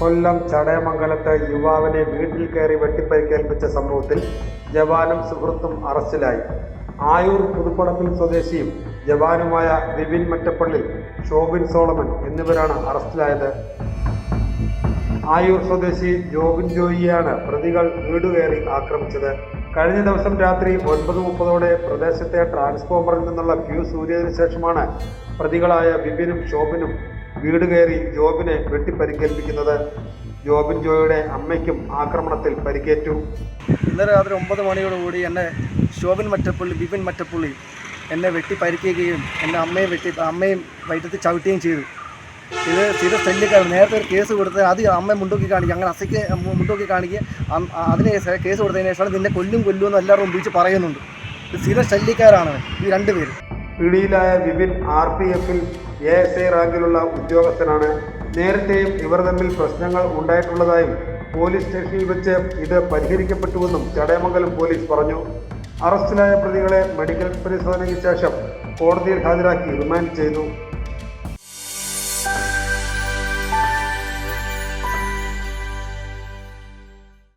കൊല്ലം ചടയമംഗലത്ത് യുവാവിനെ വീട്ടിൽ കയറി വെട്ടിപ്പരിക്കേൽപ്പിച്ച സംഭവത്തിൽ ജവാനും സുഹൃത്തും അറസ്റ്റിലായി. ആയൂർ പുതുപ്പടപ്പിൽ സ്വദേശിയും ജവാനുമായ വിപിൻ മറ്റപ്പള്ളി, ഷോബിൻ സോളമൻ എന്നിവരാണ് അറസ്റ്റിലായത്. ആയൂർ സ്വദേശി ജോബിൻ ജോയിയാണ് പ്രതികൾ വീടുകയറി ആക്രമിച്ചത്. കഴിഞ്ഞ ദിവസം രാത്രി 9:30 പ്രദേശത്തെ ട്രാൻസ്ഫോമറിൽ നിന്നുള്ള ഫ്യൂസ് ഊരിയതിനു ശേഷമാണ് പ്രതികളായ വിപിനും ഷോബിനും വീട് കയറി ജോബിനെ വെട്ടിപ്പരിക്കേൽപ്പിക്കുന്നത്. ജോബിൻ ജോയിയുടെ അമ്മയ്ക്കും ആക്രമണത്തിൽ പരിക്കേറ്റു. ഇന്നലെ രാത്രി 9 മണിയോടുകൂടി എന്നെ വിപിൻ മറ്റപ്പള്ളി എന്നെ വെട്ടിപ്പരിക്കുകയും എൻ്റെ അമ്മയും വയറ്റത്തിൽ ചവിട്ടുകയും ചെയ്തു. ഇത് സ്ഥിര ശല്യക്കാരാണ്. നേരത്തെ ഒരു കേസ് കൊടുത്ത് അത് അമ്മ മുണ്ടോക്കി കാണിക്കുക, അങ്ങനെ അസയ്ക്ക് മുണ്ടോക്കി കാണിക്കുക. അതിന് കേസ് കൊടുത്തതിന് ശേഷം നിന്നെ കൊല്ലുമെന്ന് എല്ലാവരും ഉപയോഗിച്ച് പറയുന്നുണ്ട്. ഇത് സ്ഥിര ശല്യക്കാരാണ് ഈ രണ്ടുപേരും. പിടിയിലായ വിപിൻ RPF-ൽ ASI റാങ്കിലുള്ള ഉദ്യോഗസ്ഥനാണ്. നേരത്തെയും ഇവർ തമ്മിൽ പ്രശ്നങ്ങൾ ഉണ്ടായിട്ടുള്ളതായും പോലീസ് സ്റ്റേഷനിൽ വെച്ച് ഇത് പരിഹരിക്കപ്പെട്ടുവെന്നും ചടയമംഗലം പോലീസ് പറഞ്ഞു. അറസ്റ്റിലായ പ്രതികളെ മെഡിക്കൽ പരിശോധനയ്ക്ക് ശേഷം കോടതിയിൽ ഹാജരാക്കി റിമാൻഡ് ചെയ്തു.